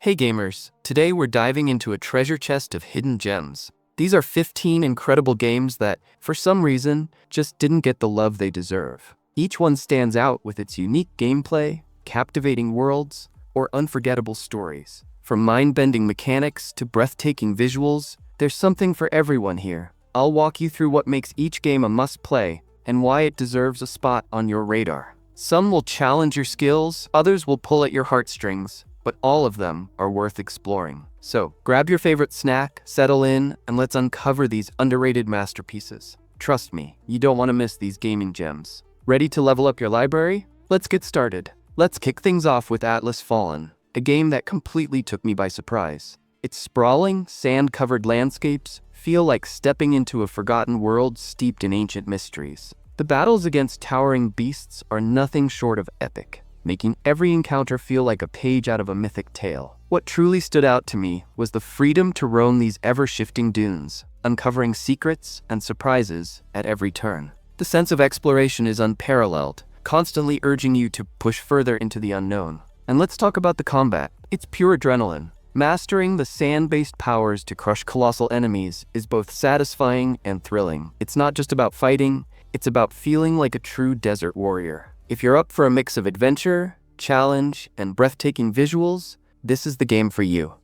Hey gamers, today we're diving into a treasure chest of hidden gems. These are 15 incredible games that, for some reason, just didn't get the love they deserve. Each one stands out with its unique gameplay, captivating worlds, or unforgettable stories. From mind-bending mechanics to breathtaking visuals, there's something for everyone here. I'll walk you through what makes each game a must-play and why it deserves a spot on your radar. Some will challenge your skills, others will pull at your heartstrings, but all of them are worth exploring. So, grab your favorite snack, settle in, and let's uncover these underrated masterpieces. Trust me, you don't want to miss these gaming gems. Ready to level up your library? Let's get started. Let's kick things off with Atlas Fallen, a game that completely took me by surprise. Its sprawling, sand-covered landscapes feel like stepping into a forgotten world steeped in ancient mysteries. The battles against towering beasts are nothing short of epic, making every encounter feel like a page out of a mythic tale. What truly stood out to me was the freedom to roam these ever-shifting dunes, uncovering secrets and surprises at every turn. The sense of exploration is unparalleled, constantly urging you to push further into the unknown. And let's talk about the combat. It's pure adrenaline. Mastering the sand-based powers to crush colossal enemies is both satisfying and thrilling. It's not just about fighting, it's about feeling like a true desert warrior. If you're up for a mix of adventure, challenge, and breathtaking visuals, this is the game for you.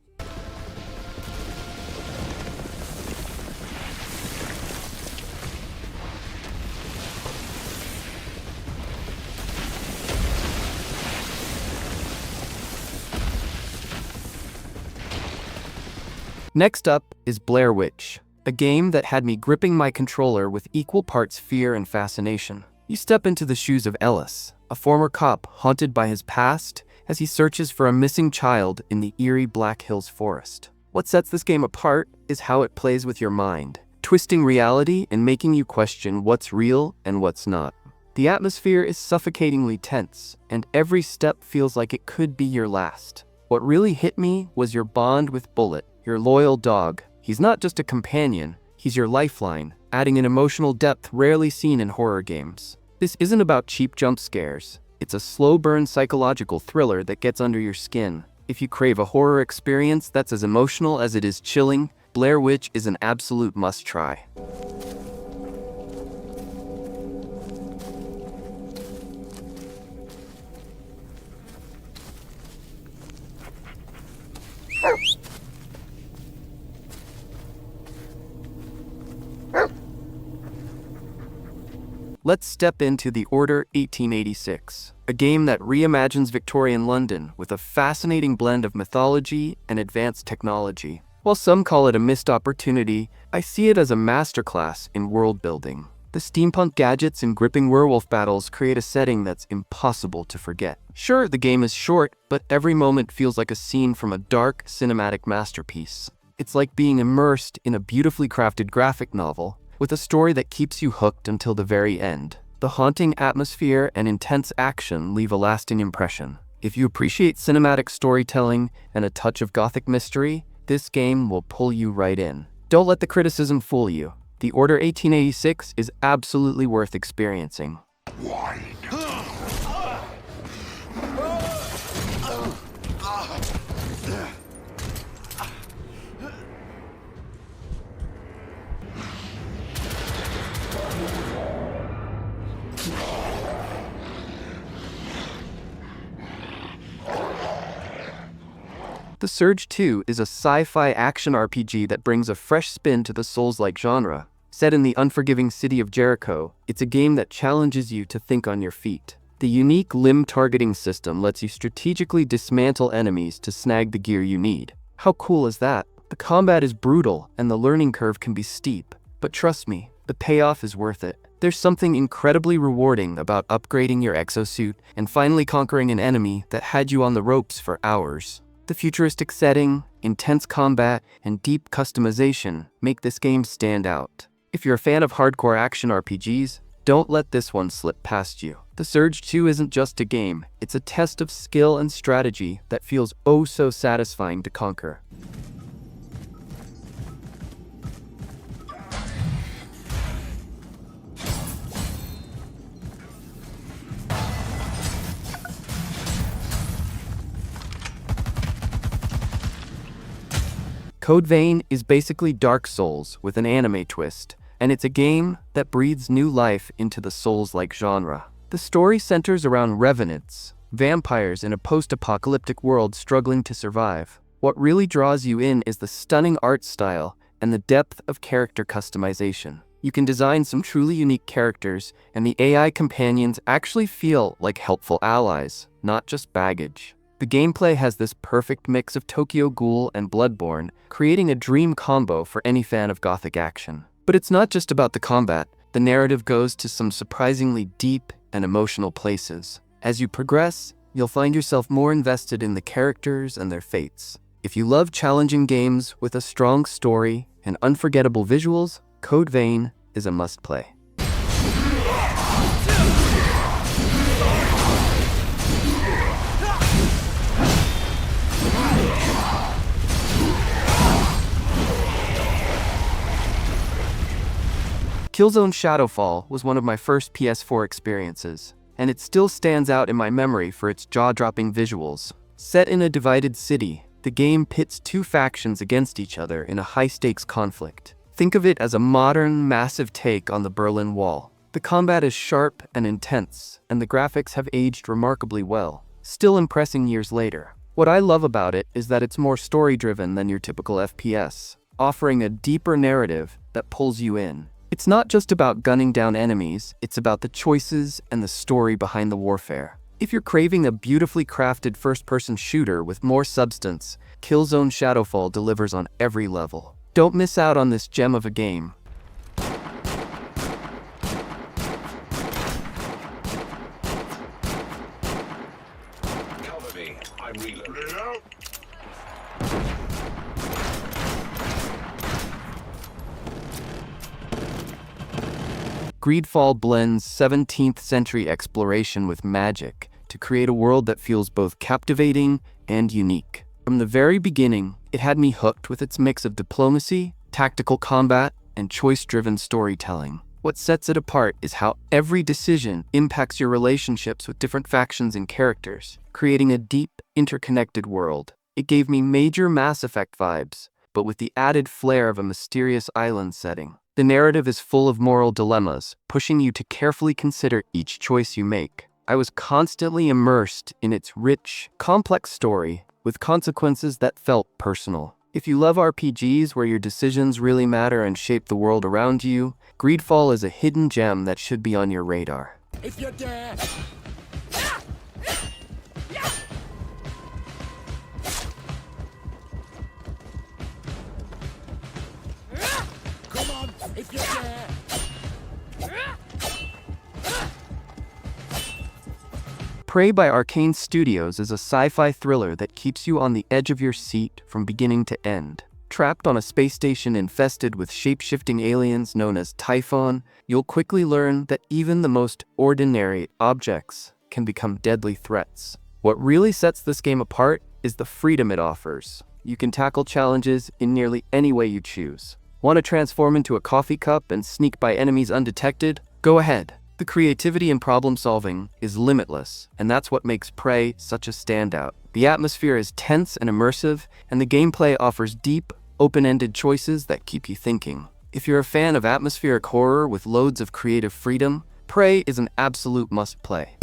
Next up is Blair Witch, a game that had me gripping my controller with equal parts fear and fascination. You step into the shoes of Elex, a former cop haunted by his past as he searches for a missing child in the eerie Black Hills forest. What sets this game apart is how it plays with your mind, twisting reality and making you question what's real and what's not. The atmosphere is suffocatingly tense, and every step feels like it could be your last. What really hit me was your bond with Bullet, your loyal dog. He's not just a companion, he's your lifeline, adding an emotional depth rarely seen in horror games. This isn't about cheap jump scares. It's a slow-burn psychological thriller that gets under your skin. If you crave a horror experience that's as emotional as it is chilling, Blair Witch is an absolute must-try. Let's step into The Order 1886, a game that reimagines Victorian London with a fascinating blend of mythology and advanced technology. While some call it a missed opportunity, I see it as a masterclass in world building. The steampunk gadgets and gripping werewolf battles create a setting that's impossible to forget. Sure, the game is short, but every moment feels like a scene from a dark, cinematic masterpiece. It's like being immersed in a beautifully crafted graphic novel, with a story that keeps you hooked until the very end. The haunting atmosphere and intense action leave a lasting impression. If you appreciate cinematic storytelling and a touch of gothic mystery, this game will pull you right in. Don't let the criticism fool you. The Order 1886 is absolutely worth experiencing. The Surge 2 is a sci-fi action RPG that brings a fresh spin to the Souls-like genre. Set in the unforgiving city of Jericho, it's a game that challenges you to think on your feet. The unique limb targeting system lets you strategically dismantle enemies to snag the gear you need. How cool is that? The combat is brutal and the learning curve can be steep, but trust me, the payoff is worth it. There's something incredibly rewarding about upgrading your exosuit and finally conquering an enemy that had you on the ropes for hours. The futuristic setting, intense combat, and deep customization make this game stand out. If you're a fan of hardcore action RPGs, don't let this one slip past you. The Surge 2 isn't just a game, it's a test of skill and strategy that feels oh so satisfying to conquer. Code Vein is basically Dark Souls with an anime twist, and it's a game that breathes new life into the Souls-like genre. The story centers around revenants, vampires in a post-apocalyptic world struggling to survive. What really draws you in is the stunning art style and the depth of character customization. You can design some truly unique characters, and the AI companions actually feel like helpful allies, not just baggage. The gameplay has this perfect mix of Tokyo Ghoul and Bloodborne, creating a dream combo for any fan of gothic action. But it's not just about the combat. The narrative goes to some surprisingly deep and emotional places. As you progress, you'll find yourself more invested in the characters and their fates. If you love challenging games with a strong story and unforgettable visuals, Code Vein is a must-play. Killzone Shadowfall was one of my first PS4 experiences, and it still stands out in my memory for its jaw-dropping visuals. Set in a divided city, the game pits two factions against each other in a high-stakes conflict. Think of it as a modern, massive take on the Berlin Wall. The combat is sharp and intense, and the graphics have aged remarkably well, still impressing years later. What I love about it is that it's more story-driven than your typical FPS, offering a deeper narrative that pulls you in. It's not just about gunning down enemies, it's about the choices and the story behind the warfare. If you're craving a beautifully crafted first-person shooter with more substance, Killzone Shadowfall delivers on every level. Don't miss out on this gem of a game. Cover me. I'm reloading. GreedFall blends 17th century exploration with magic to create a world that feels both captivating and unique. From the very beginning, it had me hooked with its mix of diplomacy, tactical combat, and choice-driven storytelling. What sets it apart is how every decision impacts your relationships with different factions and characters, creating a deep, interconnected world. It gave me major Mass Effect vibes, but with the added flair of a mysterious island setting. The narrative is full of moral dilemmas, pushing you to carefully consider each choice you make. I was constantly immersed in its rich, complex story, with consequences that felt personal. If you love RPGs where your decisions really matter and shape the world around you, GreedFall is a hidden gem that should be on your radar. If you dare. Come on, if you dare. Prey by Arcane Studios is a sci-fi thriller that keeps you on the edge of your seat from beginning to end. Trapped on a space station infested with shape-shifting aliens known as Typhon, you'll quickly learn that even the most ordinary objects can become deadly threats. What really sets this game apart is the freedom it offers. You can tackle challenges in nearly any way you choose. Want to transform into a coffee cup and sneak by enemies undetected? Go ahead. The creativity and problem-solving is limitless, and that's what makes Prey such a standout. The atmosphere is tense and immersive, and the gameplay offers deep, open-ended choices that keep you thinking. If you're a fan of atmospheric horror with loads of creative freedom, Prey is an absolute must-play.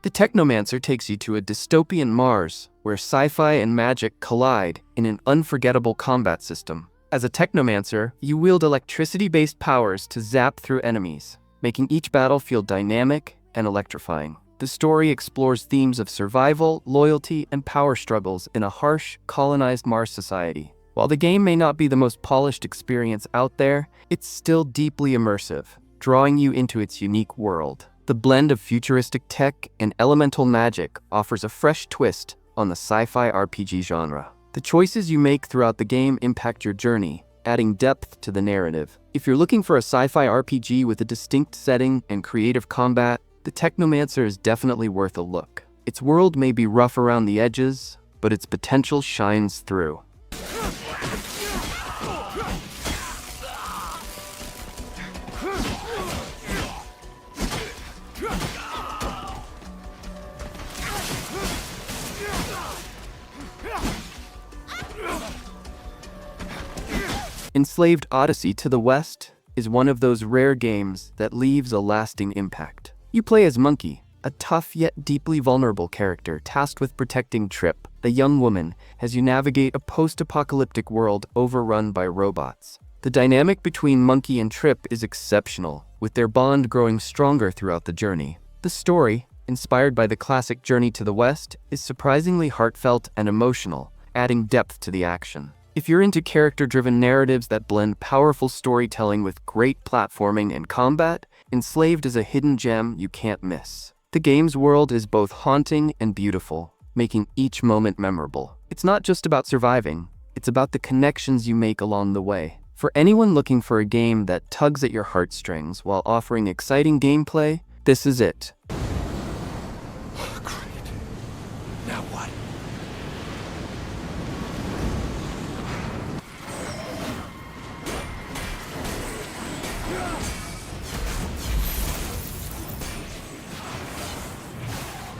The Technomancer takes you to a dystopian Mars, where sci-fi and magic collide in an unforgettable combat system. As a Technomancer, you wield electricity-based powers to zap through enemies, making each battle feel dynamic and electrifying. The story explores themes of survival, loyalty, and power struggles in a harsh, colonized Mars society. While the game may not be the most polished experience out there, it's still deeply immersive, drawing you into its unique world. The blend of futuristic tech and elemental magic offers a fresh twist on the sci-fi RPG genre. The choices you make throughout the game impact your journey, adding depth to the narrative. If you're looking for a sci-fi RPG with a distinct setting and creative combat, the Technomancer is definitely worth a look. Its world may be rough around the edges, but its potential shines through. Enslaved Odyssey to the west is one of those rare games that leaves a lasting impact. You play as Monkey, a tough yet deeply vulnerable character tasked with protecting Trip, a young woman, as you navigate a post-apocalyptic world overrun by robots. The dynamic between Monkey and Trip is exceptional, with their bond growing stronger throughout the journey. The story, inspired by the classic Journey to the West, is surprisingly heartfelt and emotional, adding depth to the action. If you're into character-driven narratives that blend powerful storytelling with great platforming and combat, Enslaved is a hidden gem you can't miss. The game's world is both haunting and beautiful, making each moment memorable. It's not just about surviving, it's about the connections you make along the way. For anyone looking for a game that tugs at your heartstrings while offering exciting gameplay, this is it. Great. Now what?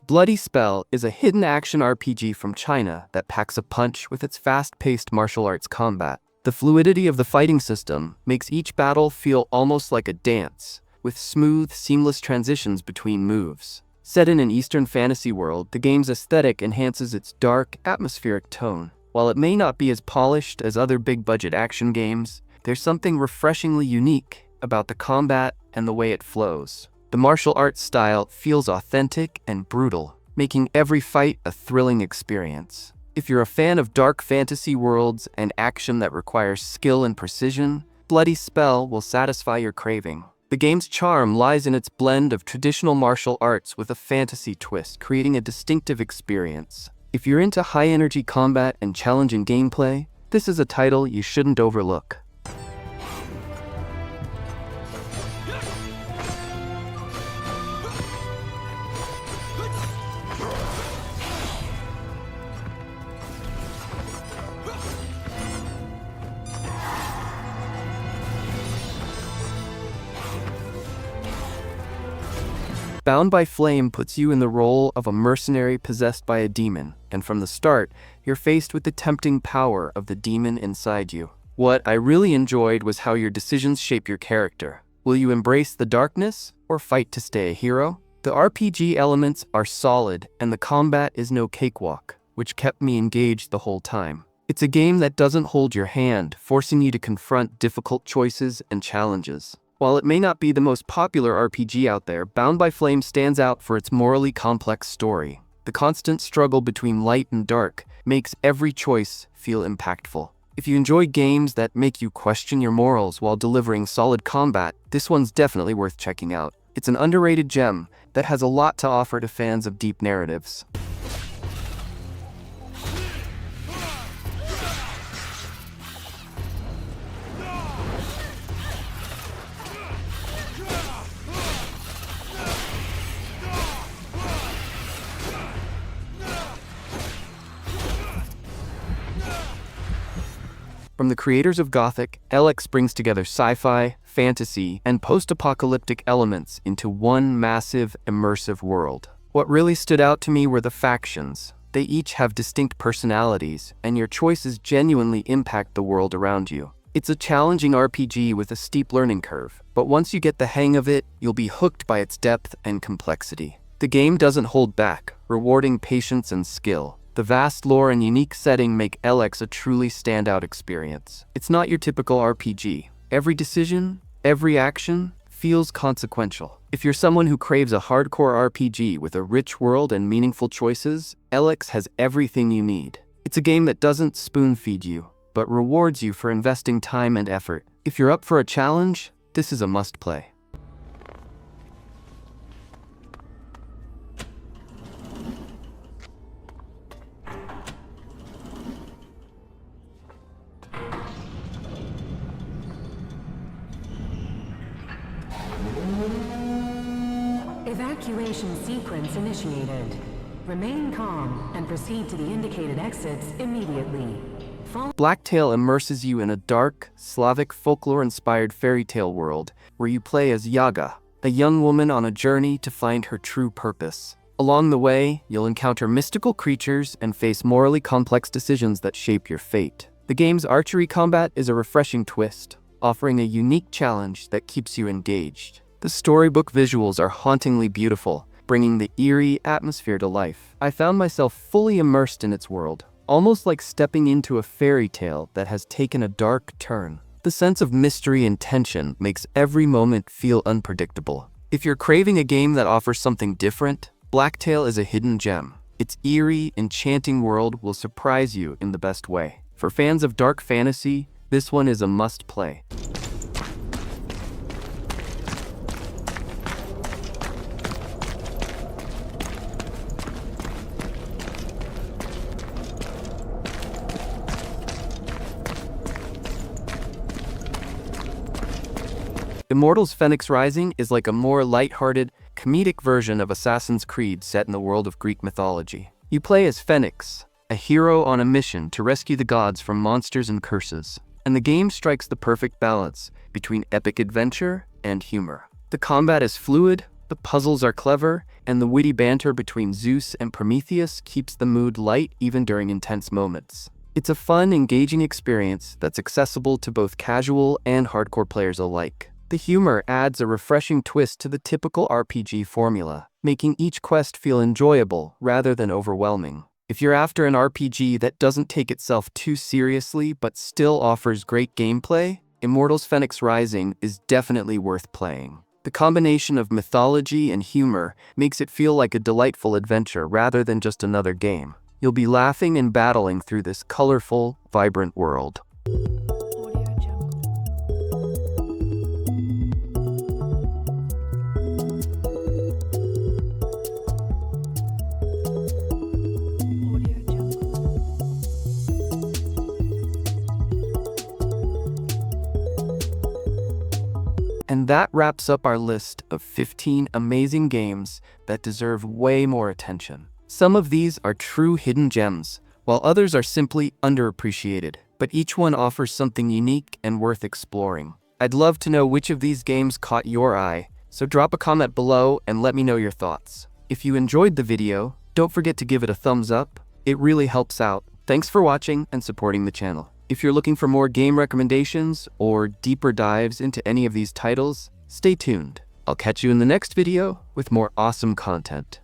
Bloody Spell is a hidden action RPG from China that packs a punch with its fast-paced martial arts combat. The fluidity of the fighting system makes each battle feel almost like a dance, with smooth, seamless transitions between moves. Set in an Eastern fantasy world, the game's aesthetic enhances its dark, atmospheric tone. While it may not be as polished as other big-budget action games, there's something refreshingly unique about the combat and the way it flows. The martial arts style feels authentic and brutal, making every fight a thrilling experience. If you're a fan of dark fantasy worlds and action that requires skill and precision, Bloody Spell will satisfy your craving. The game's charm lies in its blend of traditional martial arts with a fantasy twist, creating a distinctive experience. If you're into high-energy combat and challenging gameplay, this is a title you shouldn't overlook. Bound by Flame puts you in the role of a mercenary possessed by a demon, and from the start, you're faced with the tempting power of the demon inside you. What I really enjoyed was how your decisions shape your character. Will you embrace the darkness, or fight to stay a hero? The RPG elements are solid, and the combat is no cakewalk, which kept me engaged the whole time. It's a game that doesn't hold your hand, forcing you to confront difficult choices and challenges. While it may not be the most popular RPG out there, Bound by Flame stands out for its morally complex story. The constant struggle between light and dark makes every choice feel impactful. If you enjoy games that make you question your morals while delivering solid combat, this one's definitely worth checking out. It's an underrated gem that has a lot to offer to fans of deep narratives. From the creators of Gothic, Elex brings together sci-fi, fantasy, and post-apocalyptic elements into one massive, immersive world. What really stood out to me were the factions. They each have distinct personalities, and your choices genuinely impact the world around you. It's a challenging RPG with a steep learning curve, but once you get the hang of it, you'll be hooked by its depth and complexity. The game doesn't hold back, rewarding patience and skill. The vast lore and unique setting make Elex a truly standout experience. It's not your typical RPG. Every decision, every action, feels consequential. If you're someone who craves a hardcore RPG with a rich world and meaningful choices, Elex has everything you need. It's a game that doesn't spoon-feed you, but rewards you for investing time and effort. If you're up for a challenge, this is a must-play. Evacuation sequence initiated. Remain calm and proceed to the indicated exits immediately. Blacktail immerses you in a dark, Slavic folklore-inspired fairy tale world where you play as Yaga, a young woman on a journey to find her true purpose. Along the way, you'll encounter mystical creatures and face morally complex decisions that shape your fate. The game's archery combat is a refreshing twist, offering a unique challenge that keeps you engaged. The storybook visuals are hauntingly beautiful, bringing the eerie atmosphere to life. I found myself fully immersed in its world, almost like stepping into a fairy tale that has taken a dark turn. The sense of mystery and tension makes every moment feel unpredictable. If you're craving a game that offers something different, Blacktail is a hidden gem. Its eerie, enchanting world will surprise you in the best way. For fans of dark fantasy, this one is a must-play. Immortals Fenyx Rising is like a more light-hearted, comedic version of Assassin's Creed set in the world of Greek mythology. You play as Fenyx, a hero on a mission to rescue the gods from monsters and curses. And the game strikes the perfect balance between epic adventure and humor. The combat is fluid, the puzzles are clever, and the witty banter between Zeus and Prometheus keeps the mood light even during intense moments. It's a fun, engaging experience that's accessible to both casual and hardcore players alike. The humor adds a refreshing twist to the typical RPG formula, making each quest feel enjoyable rather than overwhelming. If you're after an RPG that doesn't take itself too seriously but still offers great gameplay, Immortals Fenyx Rising is definitely worth playing. The combination of mythology and humor makes it feel like a delightful adventure rather than just another game. You'll be laughing and battling through this colorful, vibrant world. And that wraps up our list of 15 amazing games that deserve way more attention. Some of these are true hidden gems, while others are simply underappreciated, but each one offers something unique and worth exploring. I'd love to know which of these games caught your eye, so drop a comment below and let me know your thoughts. If you enjoyed the video, don't forget to give it a thumbs up. It really helps out. Thanks for watching and supporting the channel. If you're looking for more game recommendations or deeper dives into any of these titles, stay tuned. I'll catch you in the next video with more awesome content.